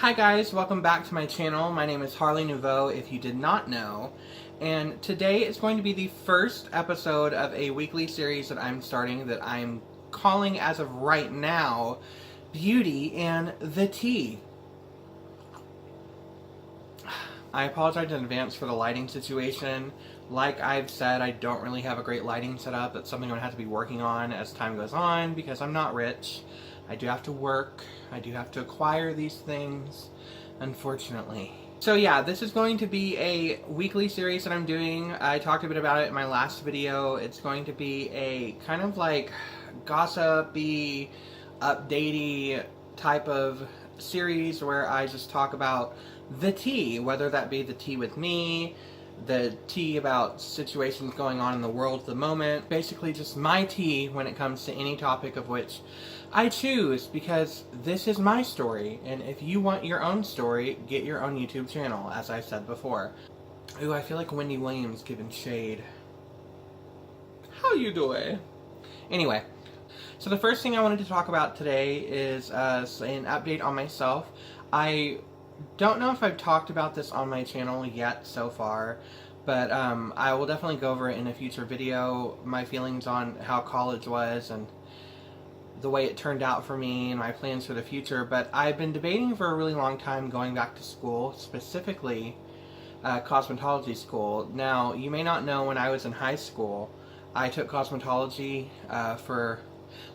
Hi guys, welcome back to my channel. My name is Harley Nouveau, if you did not know. And today is going to be the first episode of a weekly series that I'm starting that I'm calling, as of right now, Beauty and the Tea. I apologize in advance for the lighting situation. Like I've said, I don't really have a great lighting setup. That's something I'm going to have to be working on as time goes on because I'm not rich. I do have to work. I do have to acquire these things, unfortunately. So yeah, this is going to be a weekly series that I'm doing. I talked a bit about it in my last video. It's going to be a kind of like gossipy, updatey type of series where I just talk about the tea, whether that be the tea with me, the tea about situations going on in the world at the moment. Basically just my tea when it comes to any topic of which I choose, because this is my story, and if you want your own story, get your own YouTube channel, as I said before. Ooh, I feel like Wendy Williams giving shade. How you doing? Anyway, so the first thing I wanted to talk about today is an update on myself. I don't know if I've talked about this on my channel yet so far, but I will definitely go over it in a future video, my feelings on how college was and the way it turned out for me and my plans for the future. But I've been debating for a really long time going back to school, specifically cosmetology school. Now, you may not know, when I was in high school, I took cosmetology for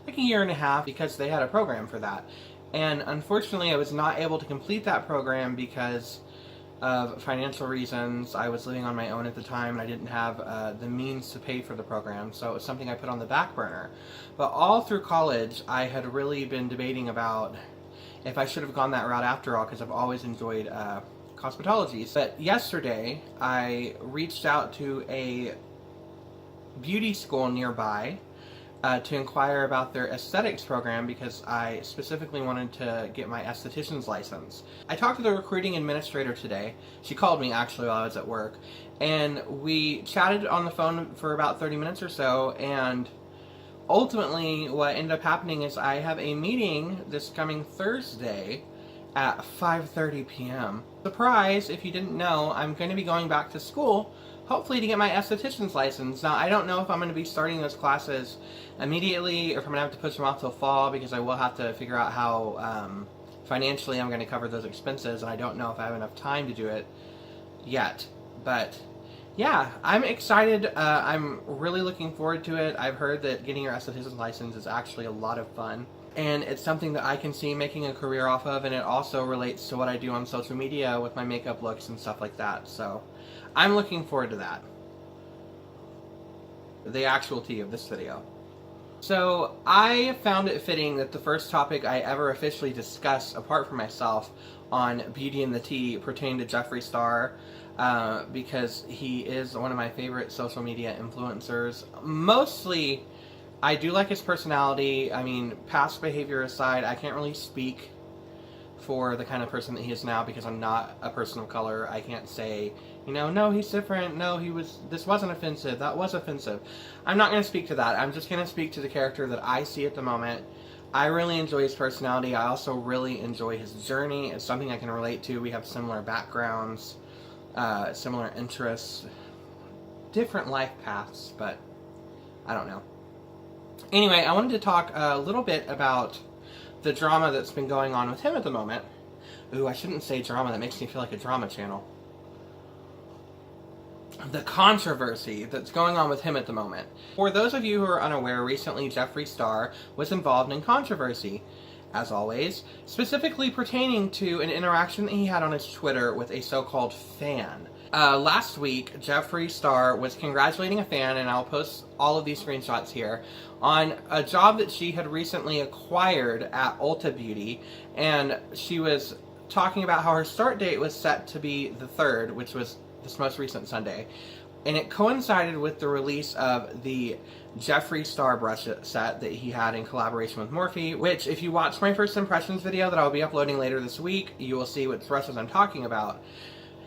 like a year and a half because they had a program for that. And unfortunately, I was not able to complete that program because of financial reasons. I was living on my own at the time and I didn't have the means to pay for the program, so it was something I put on the back burner. But all through college, I had really been debating about if I should have gone that route after all, because I've always enjoyed cosmetology. But yesterday, I reached out to a beauty school nearby to inquire about their aesthetics program because I specifically wanted to get my esthetician's license. I talked to the recruiting administrator today. She called me actually while I was at work, and we chatted on the phone for about 30 minutes or so, and ultimately what ended up happening is I have a meeting this coming Thursday at 5:30 p.m. Surprise, if you didn't know, I'm going to be going back to school, hopefully to get my esthetician's license. Now, I don't know if I'm going to be starting those classes immediately or if I'm going to have to push them off till fall, because I will have to figure out how financially I'm going to cover those expenses, and I don't know if I have enough time to do it yet. But yeah, I'm excited. I'm really looking forward to it. I've heard that getting your esthetician's license is actually a lot of fun, and it's something that I can see making a career off of, and it also relates to what I do on social media with my makeup looks and stuff like that. So I'm looking forward to that. The actual tea of this video. So I found it fitting that the first topic I ever officially discussed, apart from myself, on Beauty and the Tea pertained to Jeffree Star, because he is one of my favorite social media influencers. Mostly, I do like his personality. I mean, past behavior aside, I can't really speak for the kind of person that he is now because I'm not a person of color. I can't say, you know, no, he's different, no, this wasn't offensive, that was offensive. I'm not going to speak to that. I'm just going to speak to the character that I see at the moment. I really enjoy his personality. I also really enjoy his journey. It's something I can relate to. We have similar backgrounds, similar interests, different life paths, but I don't know. Anyway, I wanted to talk a little bit about the drama that's been going on with him at the moment. Ooh, I shouldn't say drama. That makes me feel like a drama channel. The controversy that's going on with him at the moment. For those of you who are unaware, recently Jeffree Star was involved in controversy, as always, specifically pertaining to an interaction that he had on his Twitter with a so-called fan. Last week, Jeffree Star was congratulating a fan, and I'll post all of these screenshots here, on a job that she had recently acquired at Ulta Beauty, and she was talking about how her start date was set to be the 3rd, which was this most recent Sunday, and it coincided with the release of the Jeffree Star brush set that he had in collaboration with Morphe, which, if you watch my first impressions video that I'll be uploading later this week, you will see what brushes I'm talking about.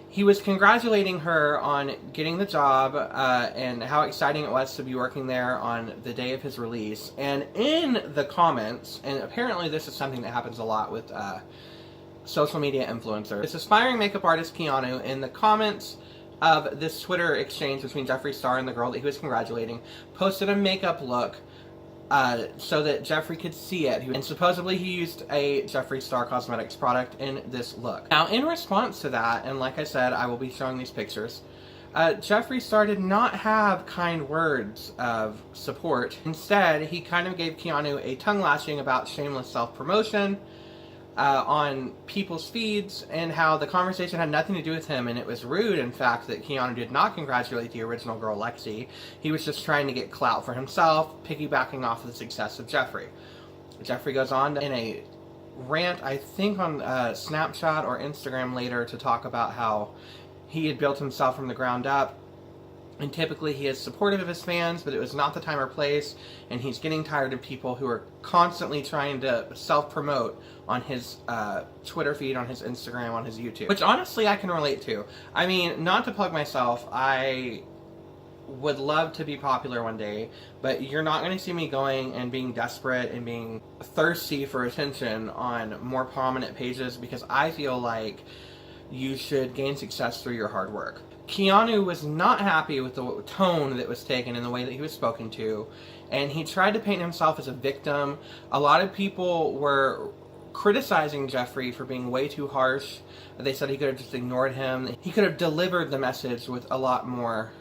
He was congratulating her on getting the job and how exciting it was to be working there on the day of his release. And in the comments, and apparently this is something that happens a lot with social media influencer. This aspiring makeup artist, Keanu, in the comments of this Twitter exchange between Jeffree Star and the girl that he was congratulating, posted a makeup look so that Jeffree could see it. And supposedly he used a Jeffree Star Cosmetics product in this look. Now, in response to that, and like I said, I will be showing these pictures, Jeffree Star did not have kind words of support. Instead, he kind of gave Keanu a tongue lashing about shameless self-promotion on people's feeds, and how the conversation had nothing to do with him, and it was rude, in fact, that Keanu did not congratulate the original girl, Lexi. He was just trying to get clout for himself, piggybacking off of the success of Jeffree. Jeffree goes on in a rant, I think on Snapchat or Instagram later, to talk about how he had built himself from the ground up, and typically he is supportive of his fans, but it was not the time or place, and he's getting tired of people who are constantly trying to self-promote on his Twitter feed, on his Instagram, on his YouTube. Which honestly I can relate to. I mean, not to plug myself, I would love to be popular one day, but you're not going to see me going and being desperate and being thirsty for attention on more prominent pages, because I feel like you should gain success through your hard work. Keanu was not happy with the tone that was taken and the way that he was spoken to, and he tried to paint himself as a victim. A lot of people were criticizing Jeffree for being way too harsh. They said he could have just ignored him. He could have delivered the message with a lot more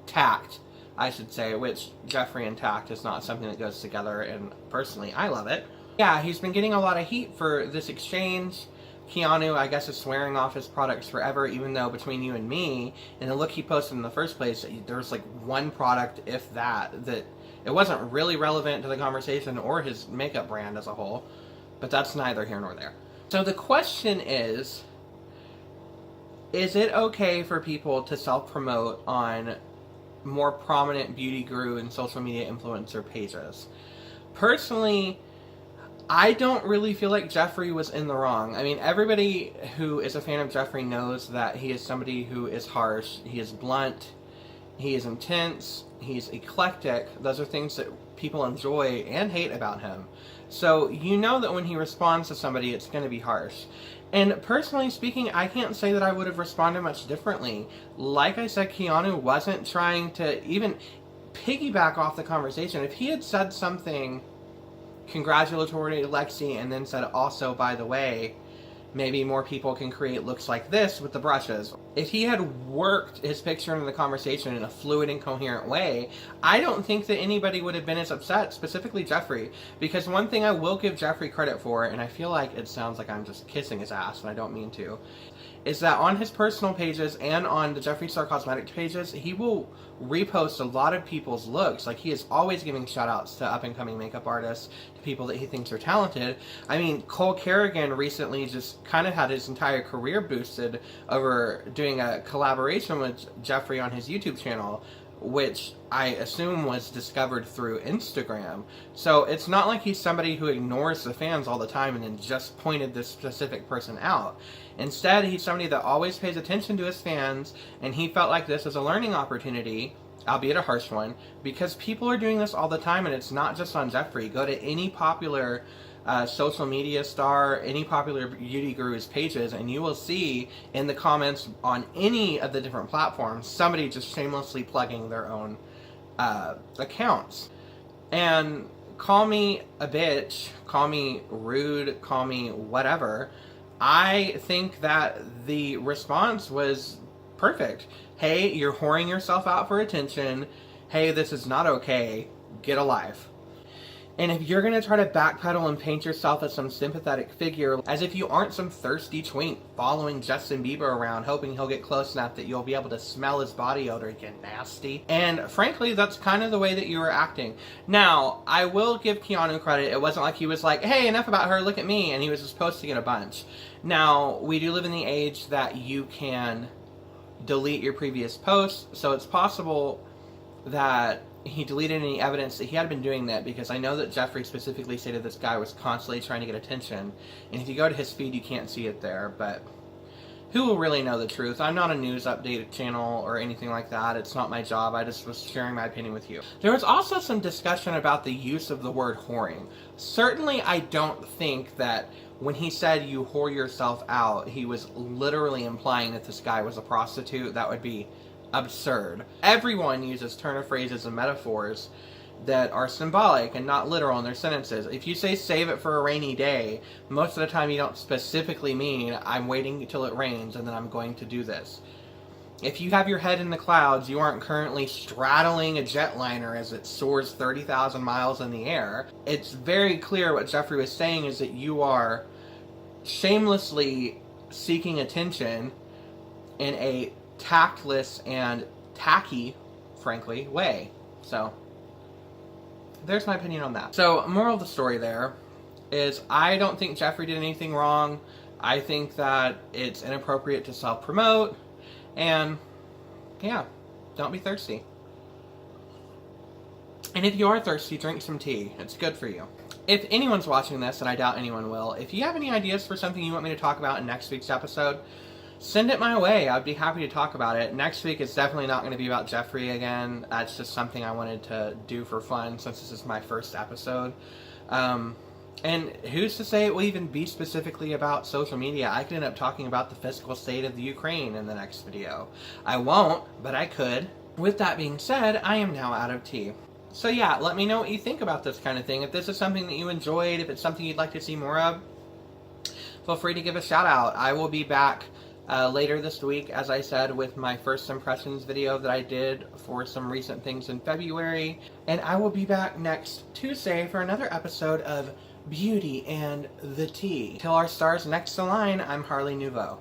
tact, I should say, which Jeffree and tact is not something that goes together, and personally, I love it. Yeah, he's been getting a lot of heat for this exchange. Keanu, I guess, is swearing off his products forever, even though between you and me, in the look he posted in the first place, there was like one product, if that it wasn't really relevant to the conversation or his makeup brand as a whole, but that's neither here nor there. So the question is it okay for people to self-promote on more prominent beauty guru and social media influencer pages? Personally, I don't really feel like Jeffree was in the wrong. I mean, everybody who is a fan of Jeffree knows that he is somebody who is harsh, he is blunt, he is intense, he's eclectic. Those are things that people enjoy and hate about him. So you know that when he responds to somebody, it's going to be harsh. And personally speaking, I can't say that I would have responded much differently. Like I said, Keanu wasn't trying to even piggyback off the conversation. If he had said something congratulatory to Lexi and then said, also, by the way, maybe more people can create looks like this with the brushes. If he had worked his picture into the conversation in a fluid and coherent way, I don't think that anybody would have been as upset, specifically Jeffree. Because one thing I will give Jeffree credit for, and I feel like it sounds like I'm just kissing his ass, and I don't mean to, is that on his personal pages and on the Jeffree Star Cosmetics pages, he will repost a lot of people's looks. Like, he is always giving shout outs to up and coming makeup artists, to people that he thinks are talented. I mean, Cole Kerrigan recently just kind of had his entire career boosted over doing a collaboration with Jeffree on his YouTube channel, which I assume was discovered through Instagram. So it's not like he's somebody who ignores the fans all the time and then just pointed this specific person out. Instead, he's somebody that always pays attention to his fans, and he felt like this was a learning opportunity, albeit a harsh one, because people are doing this all the time, and it's not just on Jeffree. Go to any popular social media star, any popular beauty guru's pages, and you will see in the comments on any of the different platforms, somebody just shamelessly plugging their own accounts. And call me a bitch, call me rude, call me whatever, I think that the response was perfect. Hey, you're whoring yourself out for attention. Hey, this is not okay. Get a life. And if you're going to try to backpedal and paint yourself as some sympathetic figure, as if you aren't some thirsty twink following Justin Bieber around, hoping he'll get close enough that you'll be able to smell his body odor, you nasty. And frankly, that's kind of the way that you were acting. Now, I will give Keanu credit. It wasn't like he was like, hey, enough about her, look at me, and he was just posting it a bunch. Now, we do live in the age that you can delete your previous posts, so it's possible that he deleted any evidence that he had been doing that, because I know that Jeffree specifically stated this guy was constantly trying to get attention, and if you go to his feed you can't see it there, but who will really know the truth? I'm not a news update channel or anything like that. It's not my job. I just was sharing my opinion with you. There was also some discussion about the use of the word whoring. Certainly, I don't think that when he said you whore yourself out, he was literally implying that this guy was a prostitute. That would be absurd. Everyone uses turn of phrases and metaphors that are symbolic and not literal in their sentences. If you say save it for a rainy day, most of the time you don't specifically mean I'm waiting till it rains and then I'm going to do this. If you have your head in the clouds, you aren't currently straddling a jetliner as it soars 30,000 miles in the air. It's very clear what Jeffree was saying is that you are shamelessly seeking attention in a tactless and tacky, frankly, way. So there's my opinion on that. So, moral of the story there is I don't think Jeffree did anything wrong. I think that it's inappropriate to self-promote. And, yeah, don't be thirsty. And if you are thirsty, drink some tea. It's good for you. If anyone's watching this, and I doubt anyone will, if you have any ideas for something you want me to talk about in next week's episode, send it my way. I'd be happy to talk about it. Next week is definitely not going to be about Jeffree again. That's just something I wanted to do for fun since this is my first episode. And who's to say it will even be specifically about social media? I could end up talking about the physical state of the Ukraine in the next video. I won't, but I could. With that being said, I am now out of tea. So yeah, let me know what you think about this kind of thing. If this is something that you enjoyed, if it's something you'd like to see more of, feel free to give a shout out. I will be back later this week, as I said, with my first impressions video that I did for some recent things in February. And I will be back next Tuesday for another episode of Beauty and the Tea. Till our stars next align, I'm Harley Nouveau.